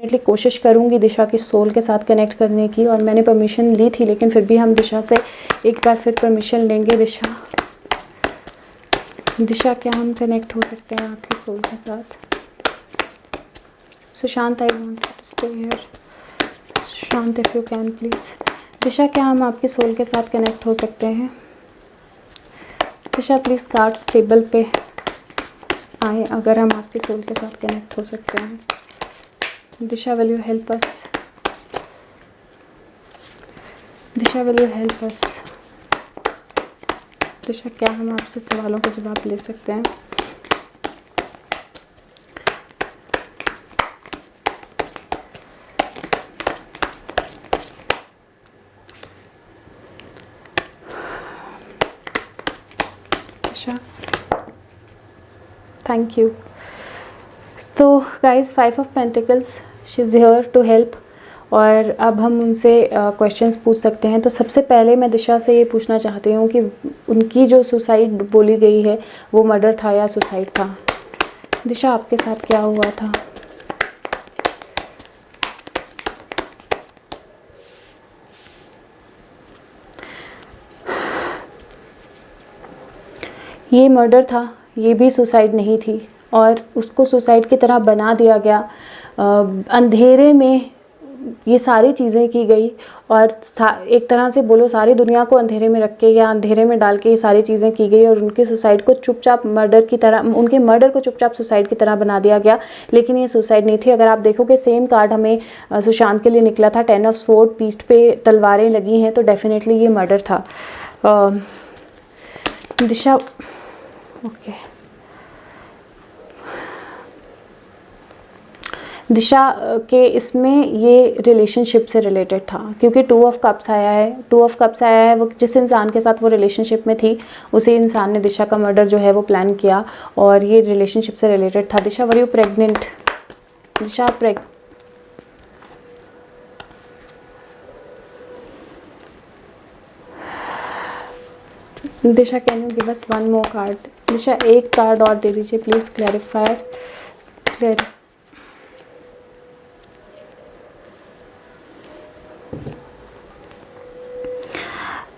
Definitely कोशिश करूँगी दिशा की सोल के साथ कनेक्ट करने की, और मैंने परमिशन ली थी, लेकिन फिर भी हम दिशा से एक बार फिर परमिशन लेंगे। दिशा क्या हम कनेक्ट हो सकते हैं आपकी सोल के साथ? Sushant, I want to stay here. Sushant, if you can please. Disha, क्या हम आपकी सोल के साथ कनेक्ट हो सकते हैं? दिशा प्लीज कार्ड्स टेबल पे आए अगर हम आपकी सोल के साथ कनेक्ट हो सकते हैं। Disha, will you help us? Disha, will you help us? Disha, क्या हम आपसे सवालों के जवाब ले सकते हैं? Disha, thank you. तो guys, 5 of pentacles, she is here to help, और अब हम उनसे क्वेश्चंस पूछ सकते हैं। तो सबसे पहले मैं दिशा से ये पूछना चाहती हूँ कि उनकी जो सुसाइड बोली गई है वो मर्डर था या सुसाइड था? दिशा, आपके साथ क्या हुआ था? ये मर्डर था, ये भी सुसाइड नहीं थी, और उसको सुसाइड की तरह बना दिया गया। अंधेरे में ये सारी चीज़ें की गई, और एक तरह से बोलो सारी दुनिया को अंधेरे में रख के या अंधेरे में डाल के ये सारी चीज़ें की गई, और उनके सुसाइड को चुपचाप मर्डर की तरह, उनके मर्डर को चुपचाप सुसाइड की तरह बना दिया गया, लेकिन ये सुसाइड नहीं थी। अगर आप देखोगे सेम कार्ड हमें सुशांत के लिए निकला था, 10 ऑफ स्वॉर्ड, पीठ पे तलवारें लगी हैं, तो डेफिनेटली ये मर्डर था। दिशा, ओके, दिशा के इसमें ये रिलेशनशिप से रिलेटेड था, क्योंकि 2 ऑफ कप्स आया है। 2 ऑफ कप्स आया है, वो जिस इंसान के साथ वो रिलेशनशिप में थी उसी इंसान ने दिशा का मर्डर जो है वो प्लान किया, और ये रिलेशनशिप से रिलेटेड था। Disha, were you pregnant? Disha, Disha, can you give us 1 more card? Disha, एक कार्ड और दे दीजिए प्लीज। क्लियर।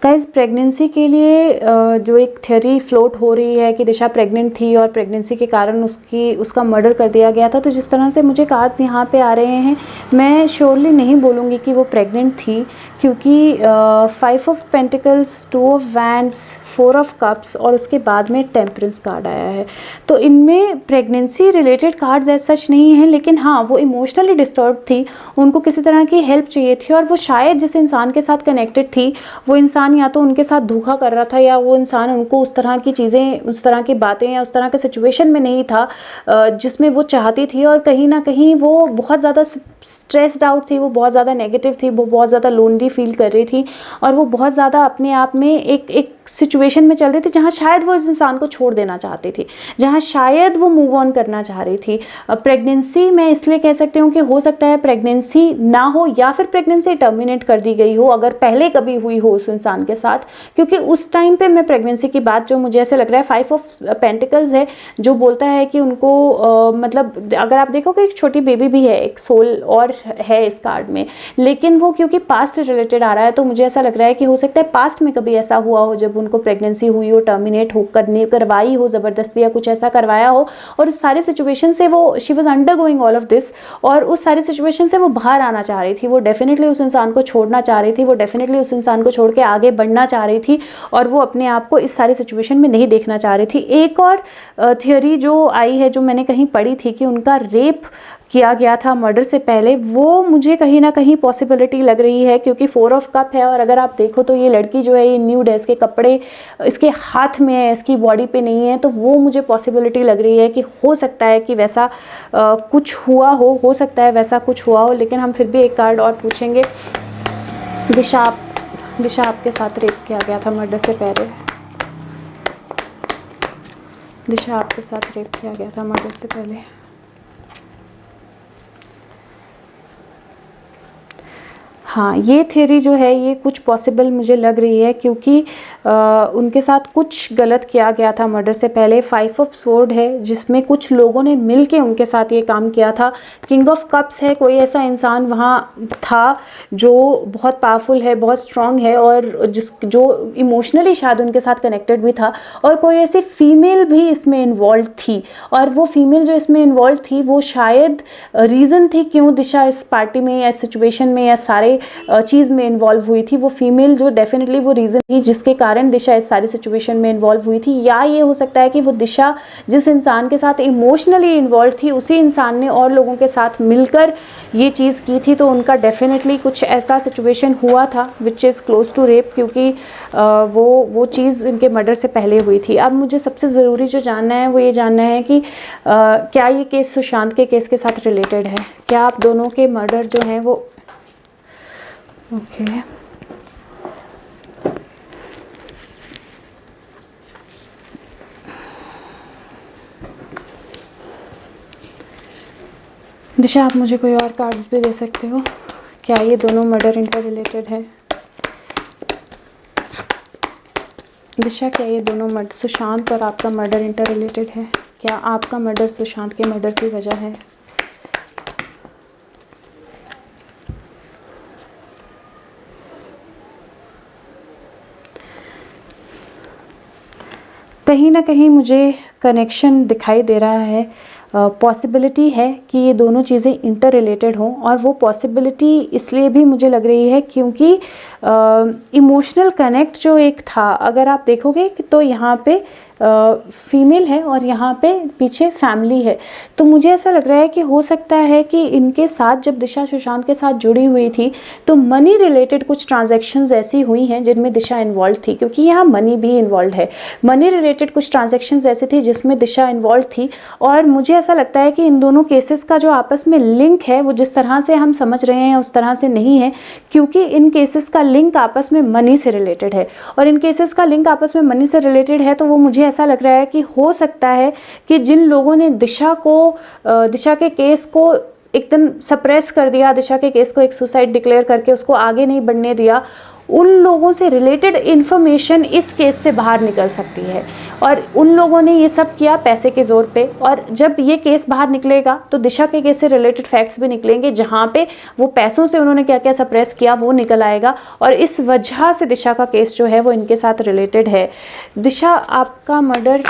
गाइस, प्रेगनेंसी के लिए जो एक थ्योरी फ्लोट हो रही है कि दिशा प्रेग्नेंट थी और प्रेगनेंसी के कारण उसका मर्डर कर दिया गया था। तो जिस तरह से मुझे कार्ड्स यहाँ पे आ रहे हैं, मैं श्योरली नहीं बोलूँगी कि वो प्रेग्नेंट थी, क्योंकि 5 of pentacles, 2 of wands, 4 of cups, और उसके बाद में टेम्परेंस कार्ड आया है। तो इनमें pregnancy related cards as such नहीं हैं, लेकिन हाँ, वो इमोशनली डिस्टर्ब थी, उनको किसी तरह की हेल्प चाहिए थी, और वो शायद जिस इंसान के साथ कनेक्टेड थी वो इंसान या तो उनके साथ धोखा कर रहा था, या वो इंसान उनको उस तरह की चीज़ें, उस तरह की बातें या उस तरह के सिचुएशन में नहीं था जिसमें वो चाहती थी, और कहीं ना कहीं वो बहुत ज़्यादा स्ट्रेस्ड आउट थी, वो बहुत ज़्यादा नेगेटिव थी, वो बहुत ज़्यादा लोनली फील कर रही थी, और वो बहुत ज़्यादा अपने आप में एक सिचुएशन में चल रही थी जहाँ शायद वो इस इंसान को छोड़ देना चाहती थी, जहाँ शायद वो मूव ऑन करना चाह रही थी। प्रेगनेंसी मैं इसलिए कह सकती हूँ कि हो सकता है प्रेगनेंसी ना हो, या फिर प्रेगनेंसी टर्मिनेट कर दी गई हो अगर पहले कभी हुई हो उस इंसान के साथ, क्योंकि उस टाइम पे मैं प्रेगनेंसी की बात, जो मुझे ऐसे लग रहा है 5 ऑफ पेंटिकल्स है जो बोलता है कि उनको मतलब अगर आप देखोगे एक छोटी बेबी भी है, एक सोल और है इस कार्ड में, लेकिन वो क्योंकि पास्ट रिलेटेड आ रहा है, तो मुझे ऐसा लग रहा है कि हो सकता है पास्ट में कभी ऐसा हुआ हो जब उनको प्रेगनेंसी हुई हो, टर्मिनेट हो करवाई हो जबरदस्ती, या कुछ ऐसा करवाया हो, और उस सारे सिचुएशन से वो she was undergoing all of this, और उस सारे सिचुएशन से वो बाहर आना चाह रही थी, वो डेफिनेटली उस इंसान को छोड़ना चाह रही थी, वो डेफिनेटली उस इंसान को छोड़ के आगे बढ़ना चाह रही थी, और वो अपने आप को इस सारी सिचुएशन में नहीं देखना चाह रही थी। एक और थ्योरी जो आई है, जो मैंने कहीं पढ़ी थी कि उनका रेप किया गया था मर्डर से पहले, वो मुझे कहीं ना कहीं पॉसिबिलिटी लग रही है, क्योंकि 4 ऑफ कप है, और अगर आप देखो तो ये लड़की जो है ये न्यूड है, इसके कपड़े इसके हाथ में है, इसकी बॉडी पे नहीं है, तो वो मुझे पॉसिबिलिटी लग रही है कि हो सकता है कि वैसा कुछ हुआ हो सकता है वैसा कुछ हुआ हो। लेकिन हम फिर भी एक कार्ड और पूछेंगे। दिशा, आपके साथ रेप किया गया था मर्डर से पहले? दिशा, आपके साथ रेप किया गया था मर्डर से पहले? हाँ, ये थ्योरी जो है ये कुछ पॉसिबल मुझे लग रही है, क्योंकि उनके साथ कुछ गलत किया गया था मर्डर से पहले। 5 ऑफ स्वॉर्ड है जिसमें कुछ लोगों ने मिल के उनके साथ ये काम किया था। किंग ऑफ कप्स है, कोई ऐसा इंसान वहाँ था जो बहुत पावरफुल है, बहुत स्ट्रांग है और जो इमोशनली शायद उनके साथ कनेक्टेड भी था। और कोई ऐसी फीमेल भी इसमें इन्वॉल्व थी और वो फीमेल जो इसमें इन्वॉल्व थी वो शायद रीज़न थी क्यों दिशा इस पार्टी में या सिचुएशन में या सारे चीज़ में इन्वॉल्व हुई थी। वो फीमेल जो डेफिनेटली वो रीज़न थी जिसके कारण दिशा इस सारी सिचुएशन में इन्वॉल्व हुई थी। या ये हो सकता है कि वो दिशा जिस इंसान के साथ इमोशनली इन्वॉल्व थी उसी इंसान ने और लोगों के साथ मिलकर ये चीज़ की थी। तो उनका डेफिनेटली कुछ ऐसा सिचुएशन हुआ था which is close to rape, क्योंकि वो चीज़ इनके मर्डर से पहले हुई थी। अब मुझे सबसे ज़रूरी जो जानना है वो ये जानना है कि क्या ये केस सुशांत के केस के साथ रिलेटेड है, क्या आप दोनों के मर्डर जो हैं वो ओके दिशा आप मुझे कोई और कार्ड्स भी दे सकते हो। क्या ये दोनों मर्डर इंटर रिलेटेड है? दिशा क्या ये दोनों मर्डर सुशांत और आपका मर्डर इंटर रिलेटेड है? क्या आपका मर्डर सुशांत के मर्डर की वजह है? कहीं ना कहीं मुझे कनेक्शन दिखाई दे रहा है, पॉसिबिलिटी है कि ये दोनों चीज़ें इंटर रिलेटेड हों। और वो पॉसिबिलिटी इसलिए भी मुझे लग रही है क्योंकि इमोशनल कनेक्ट जो एक था, अगर आप देखोगे तो यहाँ पे फीमेल है और यहाँ पे पीछे फैमिली है। तो मुझे ऐसा लग रहा है कि हो सकता है कि इनके साथ जब दिशा सुशांत के साथ जुड़ी हुई थी तो मनी रिलेटेड कुछ ट्रांजैक्शंस ऐसी हुई हैं जिनमें दिशा इन्वॉल्व थी, क्योंकि यहाँ मनी भी इन्वॉल्व है। मनी रिलेटेड कुछ ट्रांजैक्शंस ऐसी थी जिसमें दिशा इन्वॉल्व थी। और मुझे ऐसा लगता है कि इन दोनों केसेस का जो आपस में लिंक है वो जिस तरह से हम समझ रहे हैं उस तरह से नहीं है, क्योंकि इन केसेस का लिंक आपस में मनी से रिलेटेड है। और इन केसेस का लिंक आपस में मनी से रिलेटेड है तो वो मुझे ऐसा लग रहा है कि हो सकता है कि जिन लोगों ने दिशा के केस को एकदम सप्रेस कर दिया, दिशा के केस को एक सुसाइड डिक्लेयर करके उसको आगे नहीं बढ़ने दिया, उन लोगों से रिलेटेड इंफॉर्मेशन इस केस से बाहर निकल सकती है। और उन लोगों ने ये सब किया पैसे के जोर पे, और जब ये केस बाहर निकलेगा तो दिशा के केस से रिलेटेड फैक्ट्स भी निकलेंगे जहाँ पे वो पैसों से उन्होंने क्या क्या सप्रेस किया वो निकल आएगा। और इस वजह से दिशा का केस जो है वो इनके साथ रिलेटेड है। दिशा आपका मर्डर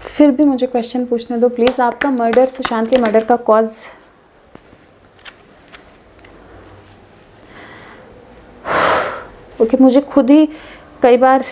फिर भी मुझे क्वेश्चन पूछने दो प्लीज़। आपका मर्डर सुशांत के मर्डर का कॉज ओके मुझे खुद ही कई बार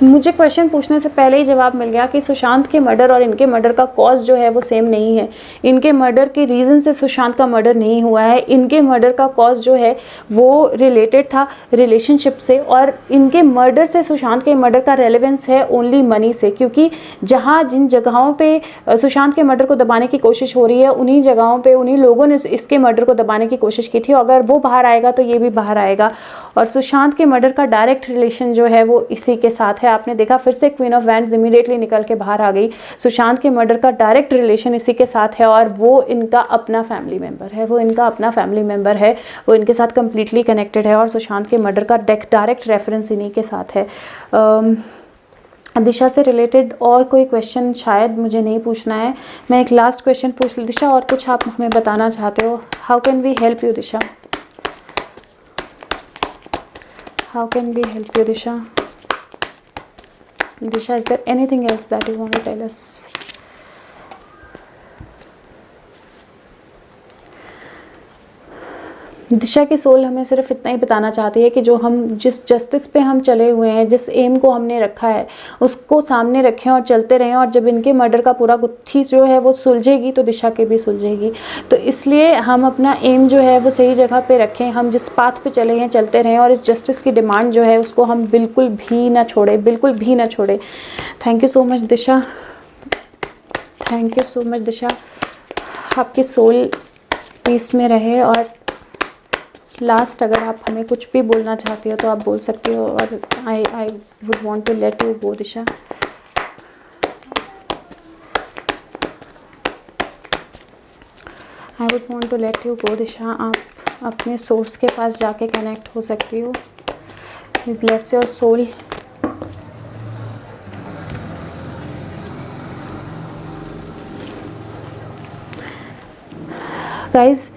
मुझे क्वेश्चन पूछने से पहले ही जवाब मिल गया कि सुशांत के मर्डर और इनके मर्डर का कॉज जो है वो सेम नहीं है। इनके मर्डर के रीज़न से सुशांत का मर्डर नहीं हुआ है। इनके मर्डर का कॉज जो है वो रिलेटेड था रिलेशनशिप से, और इनके मर्डर से सुशांत के मर्डर का रेलेवेंस है ओनली मनी से, क्योंकि जिन जगहों पे सुशांत के मर्डर को दबाने की कोशिश हो रही है उन्हीं जगहों पर उन्हीं लोगों ने इसके मर्डर को दबाने की कोशिश की थी। अगर वो बाहर आएगा तो ये भी बाहर आएगा। और सुशांत के मर्डर का डायरेक्ट रिलेशन जो है वो इसी के साथ है। आपने देखा फिर से क्वीन ऑफ वैंड्स इमीडिएटली निकल के बाहर आ गई। सुशांत के मर्डर का डायरेक्ट रिलेशन इसी के साथ है और वो इनका अपना फैमिली मेंबर है, वो इनके साथ कंप्लीटली कनेक्टेड है। और सुशांत के मर्डर का डायरेक्ट रेफरेंस इन्हीं के साथ है। दिशा से रिलेटेड और कोई क्वेश्चन शायद मुझे नहीं पूछना है। मैं एक लास्ट क्वेश्चन पूछ लूँ। दिशा और कुछ आप हमें बताना चाहते हो? How can we help you Disha? How can we help you, Disha? Disha, is there anything else that you want to tell us? दिशा की सोल हमें सिर्फ इतना ही बताना चाहती है कि जो हम जिस जस्टिस पे हम चले हुए हैं, जिस एम को हमने रखा है उसको सामने रखें और चलते रहें। और जब इनके मर्डर का पूरा गुत्थी जो है वो सुलझेगी तो दिशा के भी सुलझेगी। तो इसलिए हम अपना एम जो है वो सही जगह पे रखें, हम जिस पाथ पे चले हैं चलते रहें और इस जस्टिस की डिमांड जो है उसको हम बिल्कुल भी ना छोड़े। Thank you so much Disha, thank you so much Disha. आपकी सोल पीस में रहे। और लास्ट अगर आप हमें कुछ भी बोलना चाहती हो तो आप बोल सकती हो। और I would want to let you go Disha. I would want to let you go Disha, आप अपने सोर्स के पास जाके कनेक्ट हो सकती हो। Bless your soul. गाइज,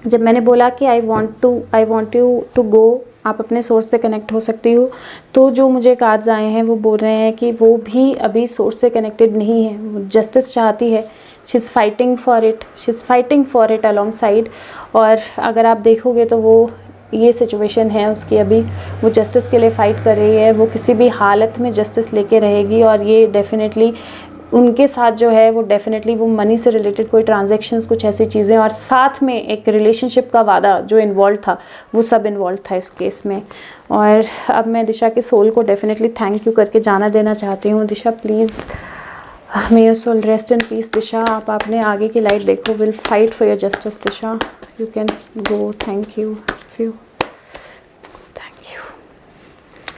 जब मैंने बोला कि I want you to go, आप अपने सोर्स से कनेक्ट हो सकती हो, तो जो मुझे कार्ड्स आए हैं वो बोल रहे हैं कि वो भी अभी सोर्स से कनेक्टेड नहीं है, वो जस्टिस चाहती है। She is fighting for it along side. और अगर आप देखोगे तो वो ये सिचुएशन है उसकी, अभी वो जस्टिस के लिए फ़ाइट कर रही है, वो किसी भी हालत में जस्टिस लेके रहेगी। और ये डेफिनेटली उनके साथ जो है वो डेफिनेटली वो मनी से रिलेटेड कोई ट्रांजैक्शंस, कुछ ऐसी चीज़ें, और साथ में एक रिलेशनशिप का वादा जो इन्वॉल्व था, वो सब इन्वॉल्व था इस केस में। और अब मैं दिशा के सोल को डेफिनेटली थैंक यू करके जाना देना चाहती हूँ। Disha please, may your soul rest in peace. Disha, आप अपने आगे की लाइट देखो, will fight for your justice. Disha, you can go. Thank you.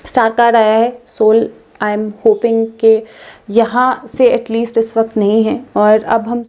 Star card आया है सोल। आई एम होपिंग कि यहाँ से एटलीस्ट इस वक्त नहीं है, और अब हम